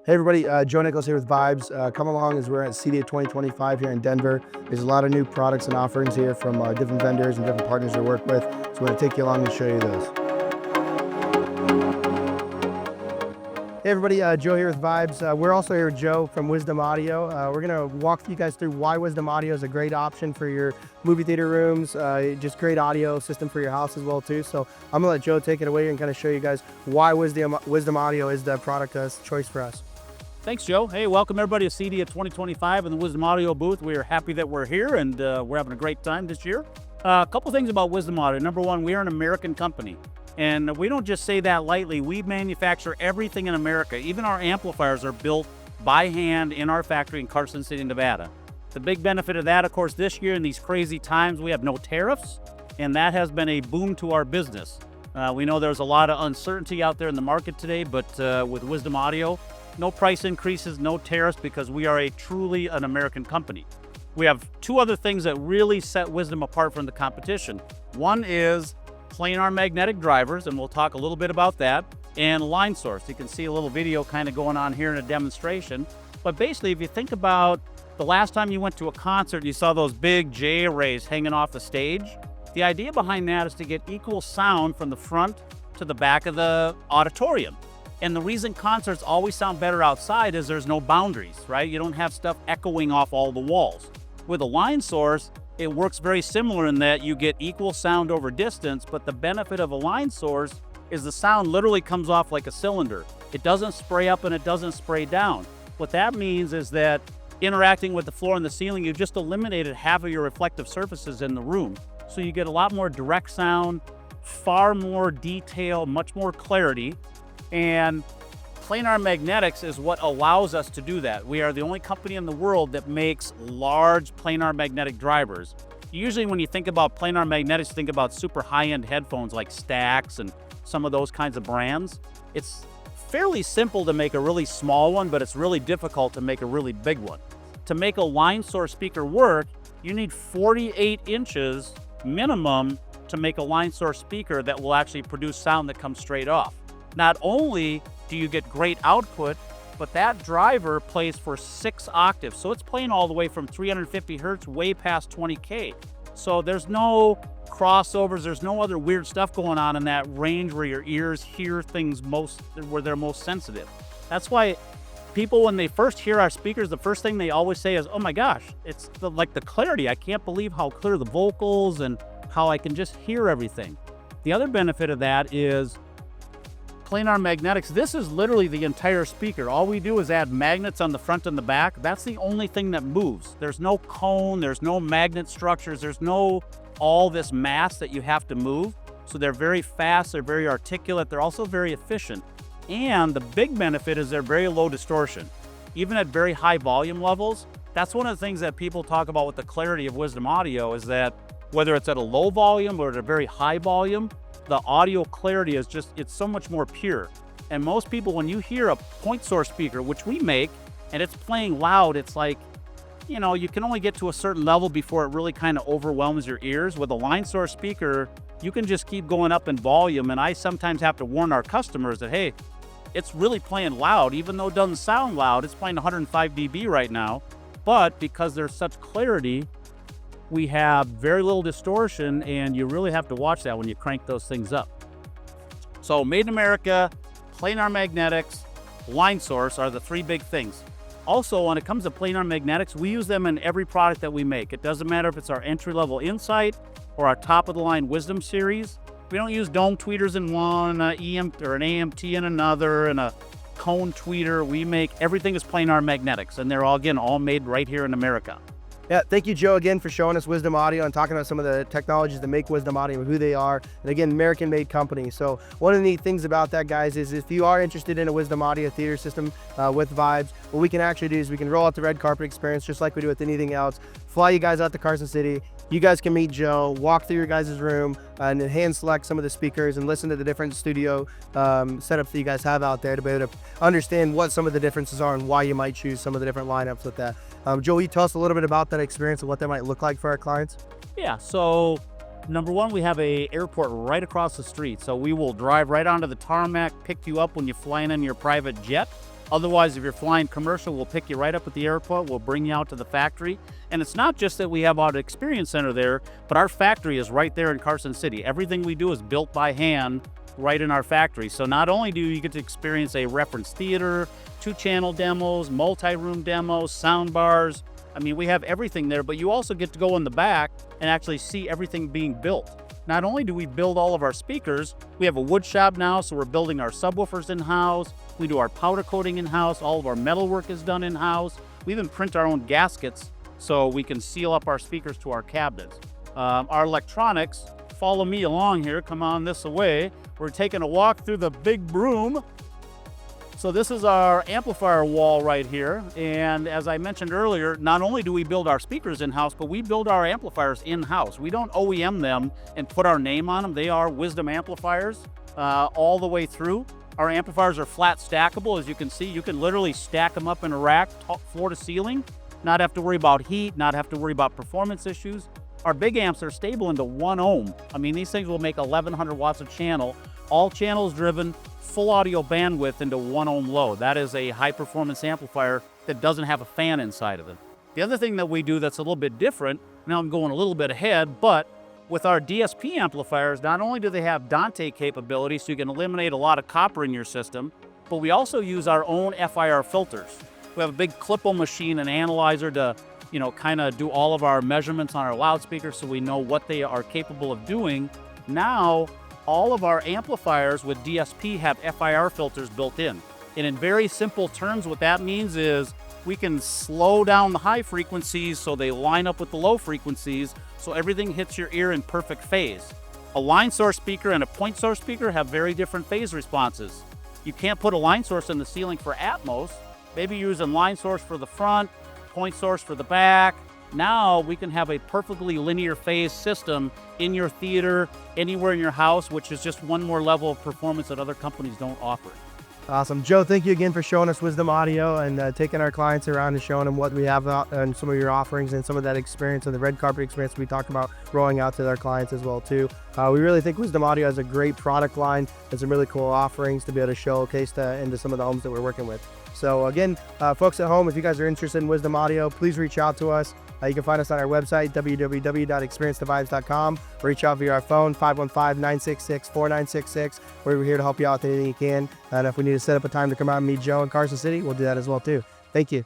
Hey everybody, Joe Nichols here with Vibes. Come along as we're at CEDIA 2025 here in Denver. There's a lot of new products and offerings here from different vendors and different partners we work with. So we're going to take you along and show you those. Hey everybody, Joe here with Vibes. We're also here with Joe from Wisdom Audio. We're going to walk you guys through why Wisdom Audio is a great option for your movie theater rooms, just great audio system for your house as well too. So I'm going to let Joe take it away and kind of show you guys why Wisdom Audio is the product choice for us. Thanks, Joe. Hey, welcome everybody to CEDIA 2025 in the Wisdom Audio booth. We are happy that we're here and we're having a great time this year. A couple things about Wisdom Audio. Number one, we are an American company. And we don't just say that lightly. We manufacture everything in America. Even our amplifiers are built by hand in our factory in Carson City, Nevada. The big benefit of that, of course, this year in these crazy times, we have no tariffs, and that has been a boom to our business. We know there's a lot of uncertainty out there in the market today, but with Wisdom Audio, no price increases, no tariffs, because we are truly an American company. We have two other things that really set Wisdom apart from the competition. One is planar magnetic drivers, and we'll talk a little bit about that, and line source. You can see a little video kind of going on here in a demonstration. But basically, if you think about the last time you went to a concert, you saw those big J arrays hanging off the stage. The idea behind that is to get equal sound from the front to the back of the auditorium. And the reason concerts always sound better outside is there's no boundaries, right? You don't have stuff echoing off all the walls. With a line source, it works very similar in that you get equal sound over distance, but the benefit of a line source is the sound literally comes off like a cylinder. It doesn't spray up and it doesn't spray down. What that means is that interacting with the floor and the ceiling, you've just eliminated half of your reflective surfaces in the room. So you get a lot more direct sound, far more detail, much more clarity. And planar magnetics is what allows us to do that. We are the only company in the world that makes large planar magnetic drivers. Usually when you think about planar magnetics, you think about super high-end headphones like Stax and some of those kinds of brands. It's fairly simple to make a really small one, but it's really difficult to make a really big one. To make a line source speaker work, you need 48 inches minimum to make a line source speaker that will actually produce sound that comes straight off. Not only do you get great output, but that driver plays for 6 octaves. So it's playing all the way from 350 hertz way past 20K. So there's no crossovers, there's no other weird stuff going on in that range where your ears hear things where they're most sensitive. That's why people, when they first hear our speakers, the first thing they always say is, oh my gosh, it's like the clarity. I can't believe how clear the vocals and how I can just hear everything. The other benefit of that is planar magnetics. This is literally the entire speaker. All we do is add magnets on the front and the back. That's the only thing that moves. There's no cone, there's no magnet structures, there's no all this mass that you have to move. So they're very fast, they're very articulate, they're also very efficient. And the big benefit is they're very low distortion. Even at very high volume levels, that's one of the things that people talk about with the clarity of Wisdom Audio is that whether it's at a low volume or at a very high volume, the audio clarity is it's so much more pure. And most people, when you hear a point source speaker, which we make, and it's playing loud, it's like, you know, you can only get to a certain level before it really kind of overwhelms your ears. With a line source speaker, you can just keep going up in volume. And I sometimes have to warn our customers that, hey, it's really playing loud, even though it doesn't sound loud. It's playing 105 dB right now. But because there's such clarity, we have very little distortion, and you really have to watch that when you crank those things up. So made in America, planar magnetics, line source are the 3 big things. Also, when it comes to planar magnetics, we use them in every product that we make. It doesn't matter if it's our entry-level Insight or our top-of-the-line Wisdom series. We don't use dome tweeters in one, an AMT in another, and a cone tweeter. We make everything is planar magnetics, and they're all made right here in America. Yeah, thank you, Joe, again, for showing us Wisdom Audio and talking about some of the technologies that make Wisdom Audio and who they are. And again, American-made company. So one of the neat things about that, guys, is if you are interested in a Wisdom Audio theater system with Vibes, what we can actually do is we can roll out the red carpet experience just like we do with anything else, fly you guys out to Carson City. You guys can meet Joe, walk through your guys' room, and then hand select some of the speakers and listen to the different studio setups that you guys have out there to be able to understand what some of the differences are and why you might choose some of the different lineups with that. Joe, will you tell us a little bit about that experience and what that might look like for our clients? Yeah, so number one, we have an airport right across the street. So we will drive right onto the tarmac, pick you up when you fly in your private jet. Otherwise, if you're flying commercial, we'll pick you right up at the airport. We'll bring you out to the factory. And it's not just that we have our experience center there, but our factory is right there in Carson City. Everything we do is built by hand right in our factory. So not only do you get to experience a reference theater, 2-channel demos, multi-room demos, sound bars. I mean, we have everything there, but you also get to go in the back and actually see everything being built. Not only do we build all of our speakers, we have a wood shop now, so we're building our subwoofers in-house. We do our powder coating in-house. All of our metal work is done in-house. We even print our own gaskets so we can seal up our speakers to our cabinets. Our electronics, follow me along here, come on this way. We're taking a walk through the big broom. So this is our amplifier wall right here. And as I mentioned earlier, not only do we build our speakers in-house, but we build our amplifiers in-house. We don't OEM them and put our name on them. They are Wisdom amplifiers all the way through. Our amplifiers are flat stackable. As you can see, you can literally stack them up in a rack, floor to ceiling, not have to worry about heat, not have to worry about performance issues. Our big amps are stable into 1 ohm. I mean, these things will make 1100 watts a channel, all channels driven, full audio bandwidth into 1 ohm low. That is a high performance amplifier that doesn't have a fan inside of it. The other thing that we do that's a little bit different, now I'm going a little bit ahead, but with our DSP amplifiers, not only do they have Dante capability, so you can eliminate a lot of copper in your system, but we also use our own FIR filters. We have a big Clippo machine and analyzer to, kind of do all of our measurements on our loudspeakers so we know what they are capable of doing. Now, all of our amplifiers with DSP have FIR filters built in. And in very simple terms, what that means is we can slow down the high frequencies so they line up with the low frequencies so everything hits your ear in perfect phase. A line source speaker and a point source speaker have very different phase responses. You can't put a line source in the ceiling for Atmos. Maybe you're using line source for the front, point source for the back. Now we can have a perfectly linear phase system in your theater, anywhere in your house, which is just one more level of performance that other companies don't offer. Awesome. Joe, thank you again for showing us Wisdom Audio and taking our clients around and showing them what we have and some of your offerings and some of that experience and the red carpet experience we talked about rolling out to our clients as well too. We really think Wisdom Audio has a great product line and some really cool offerings to be able to showcase into some of the homes that we're working with. So again, folks at home, if you guys are interested in Wisdom Audio, please reach out to us. You can find us on our website, www.experiencethevibes.com. Reach out via our phone, 515-966-4966. We're here to help you out with anything you can. And if we need to set up a time to come out and meet Joe in Carson City, we'll do that as well too. Thank you.